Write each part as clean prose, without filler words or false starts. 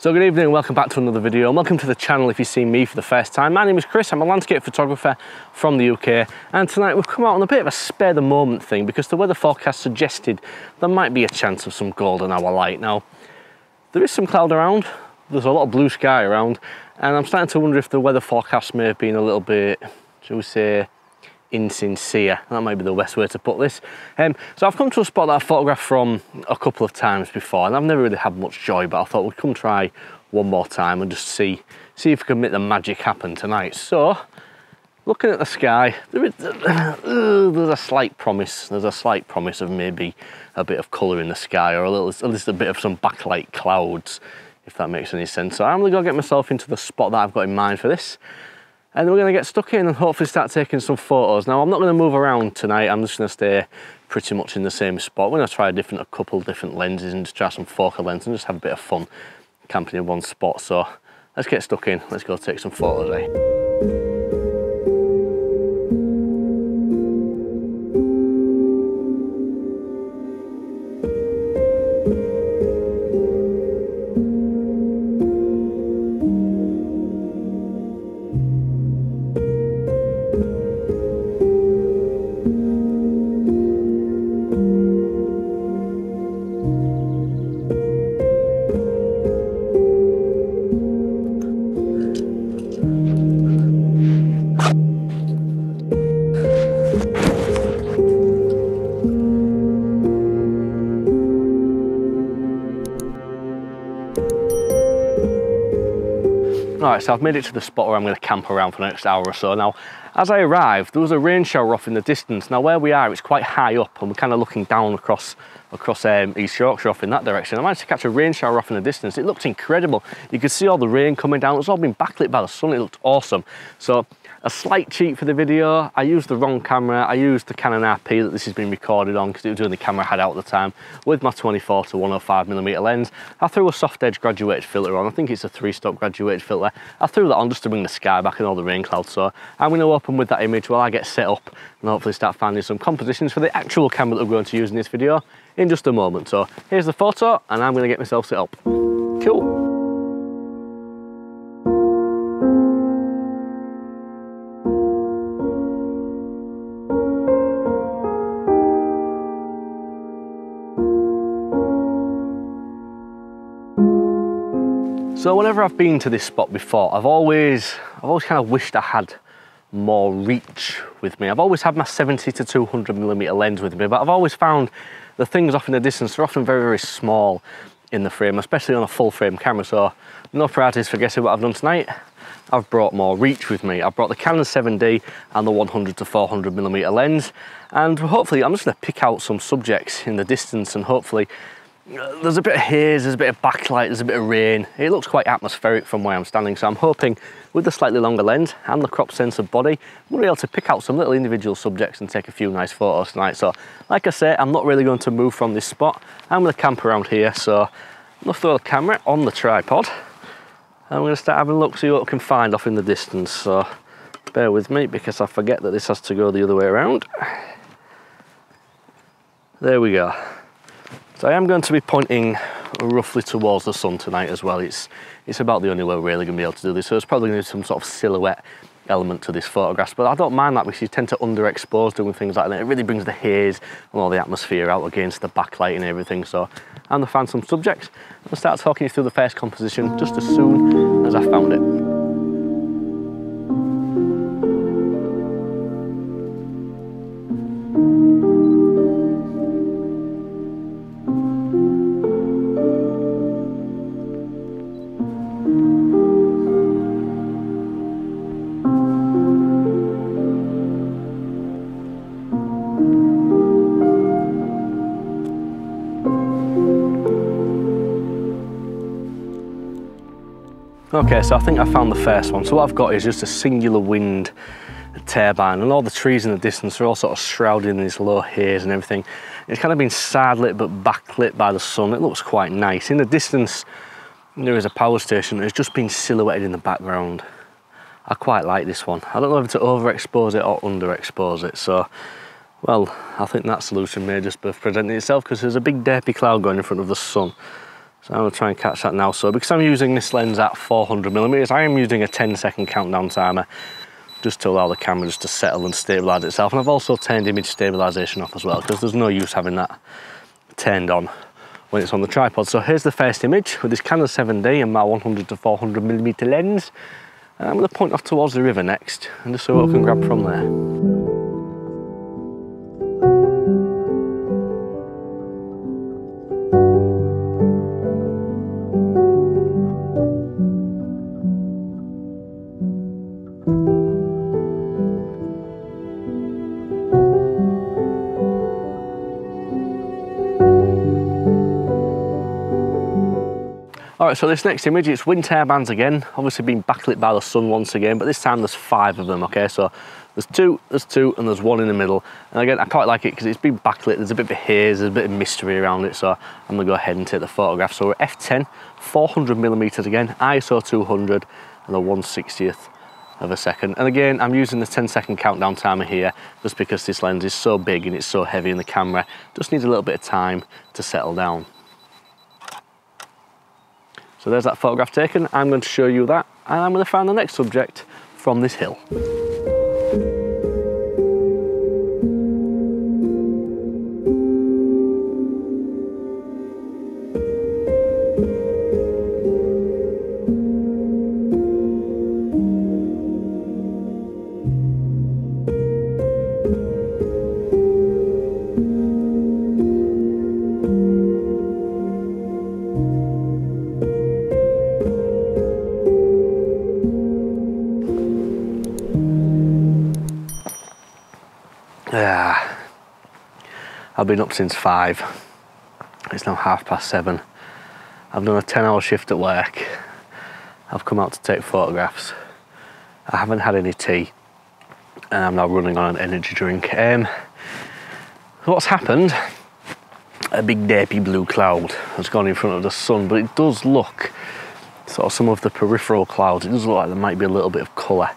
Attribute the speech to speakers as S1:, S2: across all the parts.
S1: So good evening and welcome back to another video, and welcome to the channel if you've seen me for the first time. My name is Chris, I'm a landscape photographer from the UK, and tonight we've come out on a bit of a spare the moment thing because the weather forecast suggested there might be a chance of some golden hour light. Now, there is some cloud around, there's a lot of blue sky around, and I'm starting to wonder if the weather forecast may have been a little bit, shall we say, insincere. That might be the best way to put this. So I've come to a spot that I've photographed from a couple of times before, and I've never really had much joy, but I thought we'd come try one more time and just see if we can make the magic happen tonight. So, looking at the sky, there's a slight promise. There's a slight promise of maybe a bit of colour in the sky, or at least a bit of some backlight clouds, if that makes any sense. So I'm gonna go get myself into the spot that I've got in mind for this. And then we're going to get stuck in and hopefully start taking some photos. Now, I'm not going to move around tonight, I'm just going to stay pretty much in the same spot. We're going to try a couple different lenses and just try some focal lens and just have a bit of fun camping in one spot. So let's get stuck in, let's go take some photos, eh? Alright, so I've made it to the spot where I'm going to camp around for the next hour or so. Now, as I arrived, there was a rain shower off in the distance. Now, where we are, it's quite high up, and we're kind of looking down across East Yorkshire off in that direction. I managed to catch a rain shower off in the distance. It looked incredible. You could see all the rain coming down. It's all been backlit by the sun. It looked awesome. So, a slight cheat for the video. I used the wrong camera. I used the Canon RP that this has been recorded on because it was the only camera I had out at the time with my 24 to 105mm lens. I threw a soft edge graduated filter on. I think it's a 3-stop graduated filter. I threw that on just to bring the sky back and all the rain clouds. So I'm going to open with that image while I get set up and hopefully start finding some compositions for the actual camera that we're going to use in this video in just a moment. So here's the photo and I'm going to get myself set up. Cool. So whenever I've been to this spot before, I've always kind of wished I had more reach with me. I've always had my 70 to 200mm lens with me, but I've always found the things off in the distance are often very, very small in the frame, especially on a full frame camera. So no prizes for guessing what I've done tonight. I've brought more reach with me. I've brought the Canon 7D and the 100 to 400mm lens, and hopefully I'm just going to pick out some subjects in the distance, and hopefully there's a bit of haze, there's a bit of backlight, there's a bit of rain. It looks quite atmospheric from where I'm standing, so I'm hoping with the slightly longer lens and the crop sensor body, we'll be able to pick out some little individual subjects and take a few nice photos tonight. So, like I say, I'm not really going to move from this spot. I'm going to camp around here, so I'm going to throw the camera on the tripod. And I'm going to start having a look, see what I can find off in the distance. So, bear with me because I forget that this has to go the other way around. There we go. So I am going to be pointing roughly towards the sun tonight as well. It's about the only way we're really going to be able to do this. So there's probably going to be some sort of silhouette element to this photograph, but I don't mind that because you tend to underexpose doing things like that. It really brings the haze and all the atmosphere out against the backlight and everything. So I'm going to find some subjects. I'll start talking you through the first composition just as soon as I found it. Okay, so I think I found the first one. So what I've got is just a singular wind turbine, and all the trees in the distance are all sort of shrouded in this low haze and everything. It's kind of been side-lit but backlit by the sun. It looks quite nice. In the distance, there is a power station that's just been silhouetted in the background. I quite like this one. I don't know if to overexpose it or underexpose it. So, well, I think that solution may just be presenting itself because there's a big derpy cloud going in front of the sun. So I'm going to try and catch that now. So because I'm using this lens at 400mm, I am using a 10-second countdown timer just to allow the camera just to settle and stabilise itself. And I've also turned image stabilisation off as well, because there's no use having that turned on when it's on the tripod. So here's the first image with this Canon 7D and my 100 to 400mm lens. And I'm going to point off towards the river next and just see what I can grab from there. Alright, so this next image, it's wind turbines again, obviously being backlit by the sun once again, but this time there's 5 of them, okay? So there's two, and there's one in the middle. And again, I quite like it because it's been backlit, there's a bit of a haze, there's a bit of mystery around it, so I'm gonna go ahead and take the photograph. So we're f10, 400mm again, ISO 200, and a 1/60th of a second. And again, I'm using the 10-second countdown timer here, just because this lens is so big and it's so heavy and the camera just needs a little bit of time to settle down. So there's that photograph taken. I'm going to show you that, and I'm going to find the next subject from this hill. Yeah, I've been up since 5. It's now 7:30. I've done a 10-hour shift at work. I've come out to take photographs. I haven't had any tea, and I'm now running on an energy drink. What's happened? A big derpy blue cloud has gone in front of the sun, but it does look, sort of some of the peripheral clouds, it does look like there might be a little bit of colour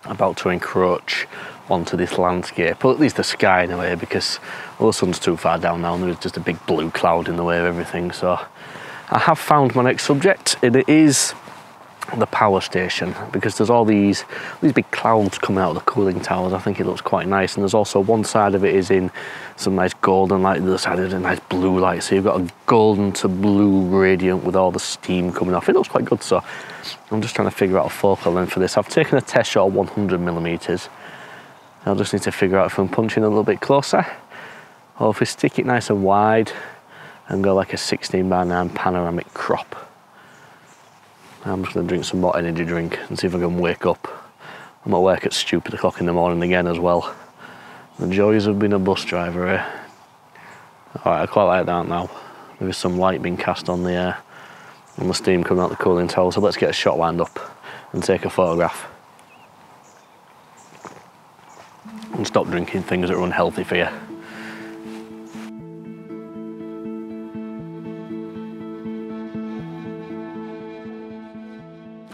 S1: about to encroach onto this landscape, or at least the sky in a way, because well, the sun's too far down now and there's just a big blue cloud in the way of everything. So I have found my next subject, and it is the power station, because there's all these big clouds coming out of the cooling towers. I think it looks quite nice, and there's also one side of it is in some nice golden light, the other side is a nice blue light, so you've got a golden to blue gradient with all the steam coming off. It looks quite good, so I'm just trying to figure out a focal length for this. I've taken a test shot of 100mm. I'll just need to figure out if I'm punching a little bit closer, or if we stick it nice and wide and go like a 16:9 panoramic crop. I'm just going to drink some more energy drink and see if I can wake up. I'm at work at stupid o'clock in the morning again as well. The joys of being a bus driver, eh? Alright, I quite like that now. There's some light being cast on the steam coming out the cooling tower, so let's get a shot lined up and take a photograph. And stop drinking things that are unhealthy for you.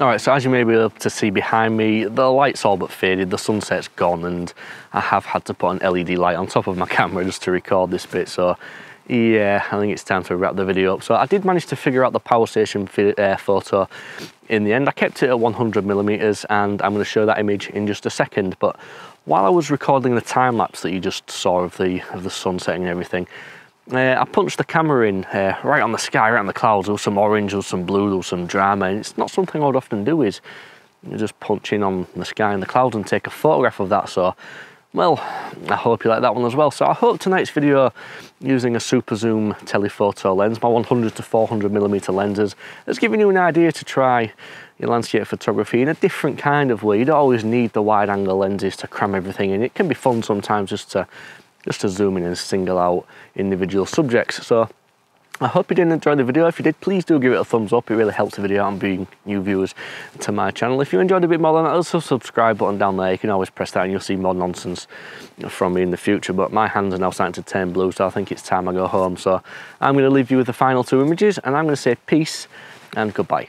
S1: Alright, so as you may be able to see behind me, the light's all but faded, the sunset's gone, and I have had to put an LED light on top of my camera just to record this bit, so yeah, I think it's time to wrap the video up. So I did manage to figure out the power station photo in the end. I kept it at 100mm, and I'm going to show that image in just a second, but while I was recording the time lapse that you just saw of the sun setting and everything, I punched the camera in right on the sky, right on the clouds. There was some orange, there was some blue, there was some drama, and it's not something I would often do, is you just punch in on the sky and the clouds and take a photograph of that. So, well, I hope you like that one as well. So I hope tonight's video using a super zoom telephoto lens, my 100 to 400mm lenses, has given you an idea to try your landscape photography in a different kind of way. You don't always need the wide angle lenses to cram everything in. It can be fun sometimes just to zoom in and single out individual subjects. So I hope you did enjoy the video. If you did, please do give it a thumbs up. It really helps the video out and bring new viewers to my channel. If you enjoyed a bit more than that, there's a subscribe button down there. You can always press that and you'll see more nonsense from me in the future. But my hands are now starting to turn blue, so I think it's time I go home. So I'm going to leave you with the final 2 images, and I'm going to say peace and goodbye.